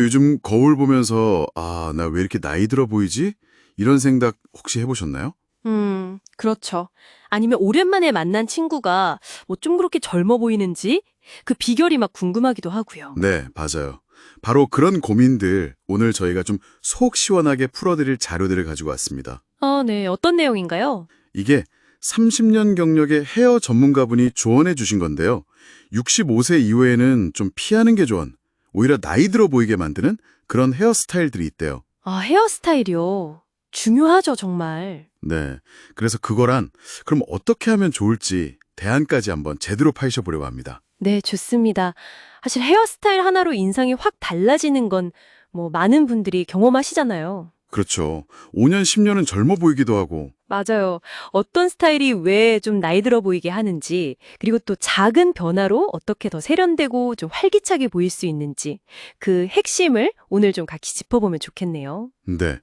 요즘 거울 보면서 나 왜 이렇게 나이 들어 보이지? 이런 생각 혹시 해보셨나요? 그렇죠. 아니면 오랜만에 만난 친구가 뭐 좀 그렇게 젊어 보이는지 그 비결이 막 궁금하기도 하고요. 네, 맞아요. 바로 그런 고민들 오늘 저희가 좀 속 시원하게 풀어드릴 자료들을 가지고 왔습니다. 아, 네. 어떤 내용인가요? 이게 30년 경력의 헤어 전문가분이 조언해 주신 건데요. 65세 이후에는 좀 피하는 게 좋은, 오히려 나이 들어 보이게 만드는 그런 헤어스타일들이 있대요. 아, 헤어스타일이요. 중요하죠, 정말. 네, 그래서 그거란 그럼 어떻게 하면 좋을지 대안까지 한번 제대로 파헤쳐보려고 합니다. 네, 좋습니다. 사실 헤어스타일 하나로 인상이 확 달라지는 건 뭐 많은 분들이 경험하시잖아요. 그렇죠. 5년, 10년은 젊어 보이기도 하고, 맞아요. 어떤 스타일이 왜 좀 나이 들어 보이게 하는지, 그리고 또 작은 변화로 어떻게 더 세련되고 좀 활기차게 보일 수 있는지, 그 핵심을 오늘 좀 같이 짚어보면 좋겠네요. 네.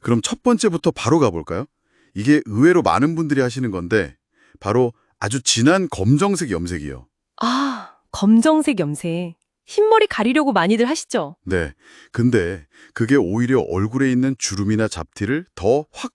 그럼 첫 번째부터 바로 가볼까요? 이게 의외로 많은 분들이 하시는 건데, 바로 아주 진한 검정색 염색이요. 아, 검정색 염색. 흰머리 가리려고 많이들 하시죠? 네. 근데 그게 오히려 얼굴에 있는 주름이나 잡티를 더 확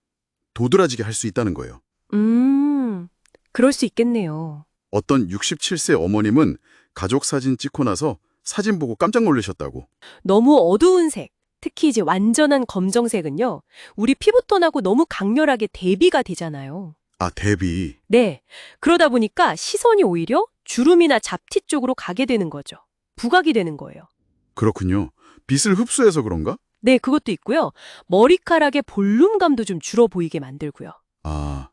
도드라지게 할 수 있다는 거예요. 음, 그럴 수 있겠네요. 어떤 67세 어머님은 가족 사진 찍고 나서 사진 보고 깜짝 놀라셨다고. 너무 어두운 색, 특히 이제 완전한 검정색은요, 우리 피부톤하고 너무 강렬하게 대비가 되잖아요. 아, 대비. 네. 그러다 보니까 시선이 오히려 주름이나 잡티 쪽으로 가게 되는 거죠. 부각이 되는 거예요. 그렇군요. 빛을 흡수해서 그런가? 네, 그것도 있고요. 머리카락의 볼륨감도 좀 줄어 보이게 만들고요. 아,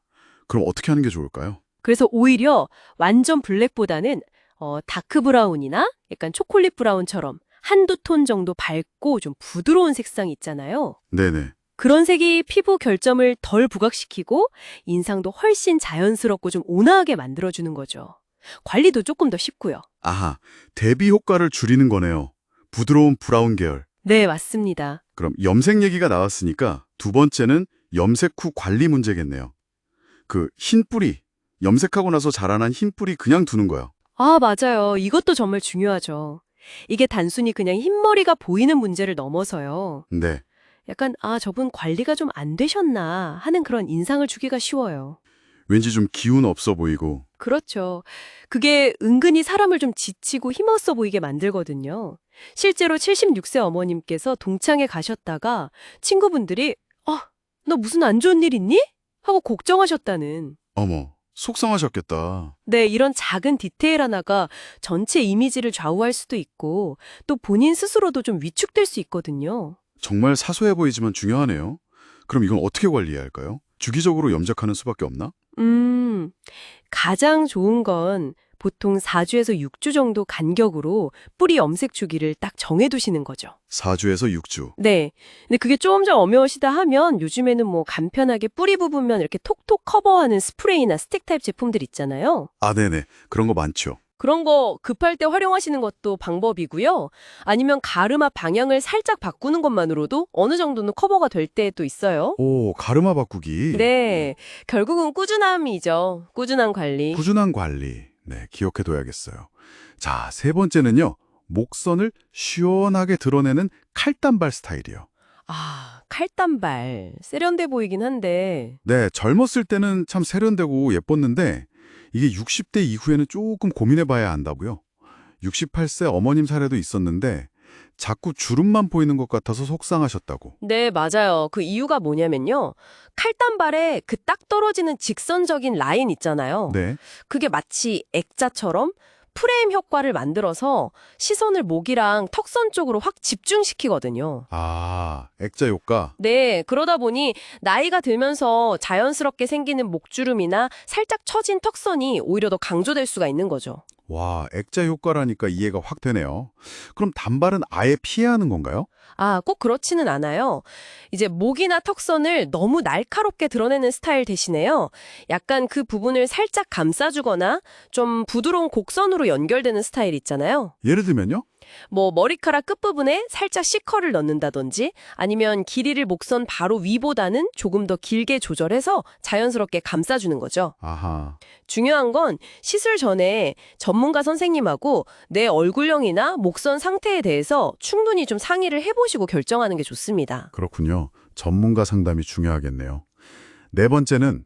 그럼 어떻게 하는 게 좋을까요? 그래서 오히려 완전 블랙보다는 다크 브라운이나 약간 초콜릿 브라운처럼 한두 톤 정도 밝고 좀 부드러운 색상이 있잖아요. 네네. 그런 색이 피부 결점을 덜 부각시키고 인상도 훨씬 자연스럽고 좀 온화하게 만들어주는 거죠. 관리도 조금 더 쉽고요. 아하, 대비 효과를 줄이는 거네요. 부드러운 브라운 계열. 네, 맞습니다. 그럼 염색 얘기가 나왔으니까 두 번째는 염색 후 관리 문제겠네요. 그 흰 뿌리, 염색하고 나서 자라난 흰 뿌리 그냥 두는 거요. 아, 맞아요. 이것도 정말 중요하죠. 이게 단순히 그냥 흰머리가 보이는 문제를 넘어서요. 네. 약간, 아, 저분 관리가 좀 안 되셨나 하는 그런 인상을 주기가 쉬워요. 왠지 좀 기운 없어 보이고. 그렇죠. 그게 은근히 사람을 좀 지치고 힘없어 보이게 만들거든요. 실제로 76세 어머님께서 동창회 가셨다가 친구분들이 너 무슨 안 좋은 일 있니? 하고 걱정하셨다는. 어머, 속상하셨겠다. 네, 이런 작은 디테일 하나가 전체 이미지를 좌우할 수도 있고 또 본인 스스로도 좀 위축될 수 있거든요. 정말 사소해 보이지만 중요하네요. 그럼 이건 어떻게 관리해야 할까요? 주기적으로 염색하는 수밖에 없나? 음, 가장 좋은 건 보통 4주에서 6주 정도 간격으로 뿌리 염색 주기를 딱 정해두시는 거죠. 4주에서 6주. 네. 근데 그게 좀 어려우시다 하면 요즘에는 뭐 간편하게 뿌리 부분만 이렇게 톡톡 커버하는 스프레이나 스틱 타입 제품들 있잖아요. 아, 네네. 그런 거 많죠. 그런 거 급할 때 활용하시는 것도 방법이고요. 아니면 가르마 방향을 살짝 바꾸는 것만으로도 어느 정도는 커버가 될 때도 있어요. 오, 가르마 바꾸기. 네. 결국은 꾸준함이죠. 꾸준한 관리. 꾸준한 관리. 네, 기억해둬야겠어요. 자, 세 번째는요. 목선을 시원하게 드러내는 칼단발 스타일이요. 아, 칼단발. 세련돼 보이긴 한데. 네, 젊었을 때는 참 세련되고 예뻤는데 이게 60대 이후에는 조금 고민해봐야 한다고요. 68세 어머님 사례도 있었는데 자꾸 주름만 보이는 것 같아서 속상하셨다고. 네, 맞아요. 그 이유가 뭐냐면요. 칼단발에 그 딱 떨어지는 직선적인 라인 있잖아요. 네. 그게 마치 액자처럼 프레임 효과를 만들어서 시선을 목이랑 턱선 쪽으로 확 집중시키거든요. 아, 액자 효과. 네, 그러다 보니 나이가 들면서 자연스럽게 생기는 목주름이나 살짝 처진 턱선이 오히려 더 강조될 수가 있는 거죠. 와, 액자 효과라니까 이해가 확 되네요. 그럼 단발은 아예 피해야 하는 건가요? 아, 꼭 그렇지는 않아요. 이제 목이나 턱선을 너무 날카롭게 드러내는 스타일 대신에요. 약간 그 부분을 살짝 감싸주거나 좀 부드러운 곡선으로 연결되는 스타일 있잖아요. 예를 들면요? 뭐 머리카락 끝부분에 살짝 C컬을 넣는다든지 아니면 길이를 목선 바로 위보다는 조금 더 길게 조절해서 자연스럽게 감싸주는 거죠. 아하. 중요한 건 시술 전에 전문가 선생님하고 내 얼굴형이나 목선 상태에 대해서 충분히 좀 상의를 해보시고 결정하는 게 좋습니다. 그렇군요. 전문가 상담이 중요하겠네요. 네 번째는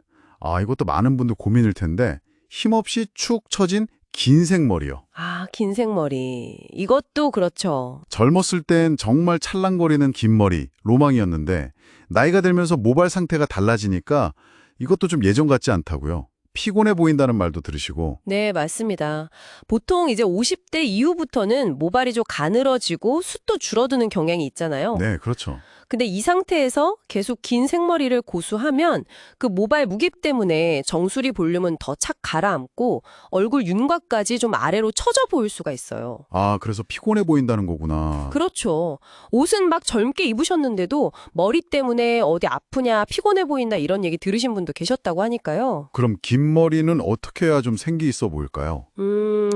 이것도 많은 분들 고민일 텐데 힘없이 축 처진 긴 생머리요. 아, 긴 생머리. 이것도 그렇죠. 젊었을 땐 정말 찰랑거리는 긴 머리, 로망이었는데 나이가 들면서 모발 상태가 달라지니까 이것도 좀 예전 같지 않다고요. 피곤해 보인다는 말도 들으시고. 네, 맞습니다. 보통 이제 50대 이후부터는 모발이 좀 가늘어지고 숱도 줄어드는 경향이 있잖아요. 네, 그렇죠. 근데 이 상태에서 계속 긴 생머리를 고수하면 그 모발 무게 때문에 정수리 볼륨은 더 착 가라앉고 얼굴 윤곽까지 좀 아래로 처져 보일 수가 있어요. 그래서 피곤해 보인다는 거구나. 그렇죠. 옷은 막 젊게 입으셨는데도 머리 때문에 어디 아프냐, 피곤해 보인다 이런 얘기 들으신 분도 계셨다고 하니까요. 그럼 긴 머리는 어떻게 해야 좀 생기 있어 보일까요?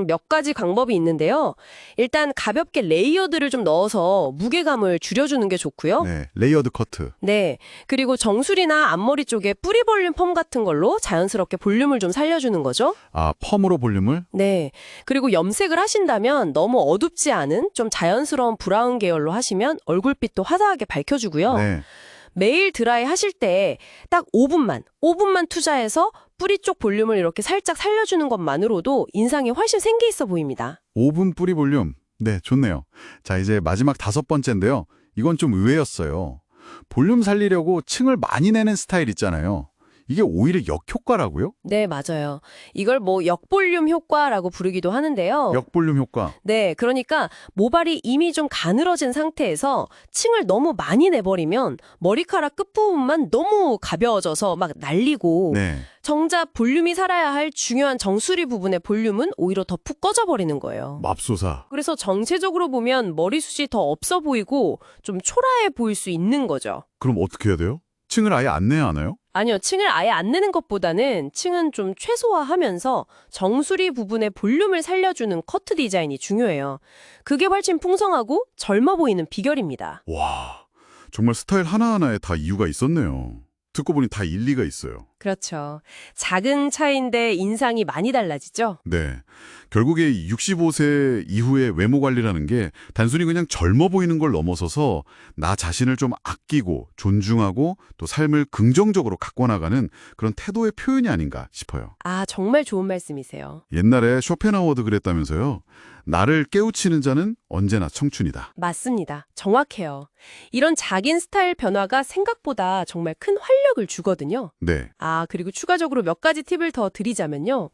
몇 가지 방법이 있는데요. 일단 가볍게 레이어드를 좀 넣어서 무게감을 줄여주는 게 좋고요. 네, 레이어드 커트. 네. 그리고 정수리나 앞머리 쪽에 뿌리 볼륨 펌 같은 걸로 자연스럽게 볼륨을 좀 살려주는 거죠. 펌으로 볼륨을? 네. 그리고 염색을 하신다면 너무 어둡지 않은 좀 자연스러운 브라운 계열로 하시면 얼굴빛도 화사하게 밝혀주고요. 네. 매일 드라이 하실 때 딱 5분만 투자해서 뿌리 쪽 볼륨을 이렇게 살짝 살려주는 것만으로도 인상이 훨씬 생기 있어 보입니다. 5분 뿌리 볼륨. 네, 좋네요. 자, 이제 마지막 5번째인데요. 이건 좀 의외였어요. 볼륨 살리려고 층을 많이 내는 스타일 있잖아요. 이게 오히려 역효과라고요? 네, 맞아요. 이걸 뭐 역볼륨 효과라고 부르기도 하는데요. 역볼륨 효과. 네, 그러니까 모발이 이미 좀 가늘어진 상태에서 층을 너무 많이 내버리면 머리카락 끝부분만 너무 가벼워져서 막 날리고 네. 정작 볼륨이 살아야 할 중요한 정수리 부분의 볼륨은 오히려 더 푹 꺼져버리는 거예요. 맙소사. 그래서 전체적으로 보면 머리숱이 더 없어 보이고 좀 초라해 보일 수 있는 거죠. 그럼 어떻게 해야 돼요? 층을 아예 안 내야 하나요? 아니요, 층을 아예 안 내는 것보다는 층은 좀 최소화하면서 정수리 부분의 볼륨을 살려주는 커트 디자인이 중요해요. 그게 훨씬 풍성하고 젊어 보이는 비결입니다. 와, 정말 스타일 하나하나에 다 이유가 있었네요. 듣고 보니 다 일리가 있어요. 그렇죠. 작은 차이인데 인상이 많이 달라지죠? 네. 결국에 65세 이후의 외모 관리라는 게 단순히 그냥 젊어 보이는 걸 넘어서서 나 자신을 좀 아끼고 존중하고 또 삶을 긍정적으로 가꿔나가는 그런 태도의 표현이 아닌가 싶어요. 아, 정말 좋은 말씀이세요. 옛날에 쇼펜하워도 그랬다면서요. 나를 깨우치는 자는 언제나 청춘이다. 맞습니다. 정확해요. 이런 작은 스타일 변화가 생각보다 정말 큰 활력을 주거든요. 네. 그리고 추가적으로 몇 가지 팁을 더 드리자면요.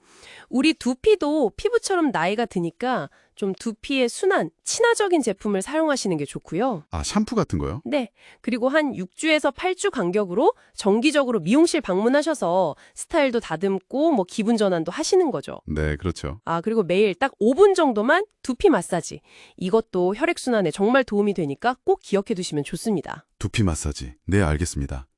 우리 두피도 피부처럼 나이가 드니까 좀 두피에 순한, 친화적인 제품을 사용하시는 게 좋고요. 샴푸 같은 거요? 네. 그리고 한 6주에서 8주 간격으로 정기적으로 미용실 방문하셔서 스타일도 다듬고 뭐 기분 전환도 하시는 거죠. 네, 그렇죠. 그리고 매일 딱 5분 정도만 두피 마사지. 이것도 혈액순환에 정말 도움이 되니까 꼭 기억해 두시면 좋습니다. 두피 마사지. 네, 알겠습니다.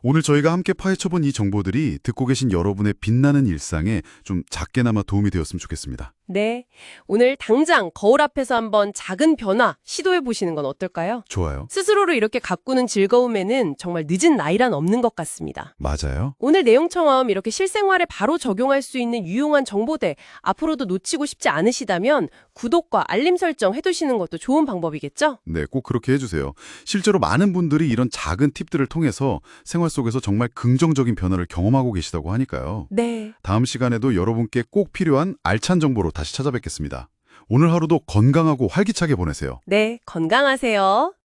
오늘 저희가 함께 파헤쳐본 이 정보들이 듣고 계신 여러분의 빛나는 일상에 좀 작게나마 도움이 되었으면 좋겠습니다. 네. 오늘 당장 거울 앞에서 한번 작은 변화 시도해 보시는 건 어떨까요? 좋아요. 스스로를 이렇게 가꾸는 즐거움에는 정말 늦은 나이란 없는 것 같습니다. 맞아요. 오늘 내용처럼 이렇게 실생활에 바로 적용할 수 있는 유용한 정보들 앞으로도 놓치고 싶지 않으시다면 구독과 알림 설정 해두시는 것도 좋은 방법이겠죠? 네, 꼭 그렇게 해주세요. 실제로 많은 분들이 이런 작은 팁들을 통해서 생활 속에서 정말 긍정적인 변화를 경험하고 계시다고 하니까요. 네. 다음 시간에도 여러분께 꼭 필요한 알찬 정보로 다시 찾아뵙겠습니다. 오늘 하루도 건강하고 활기차게 보내세요. 네, 건강하세요.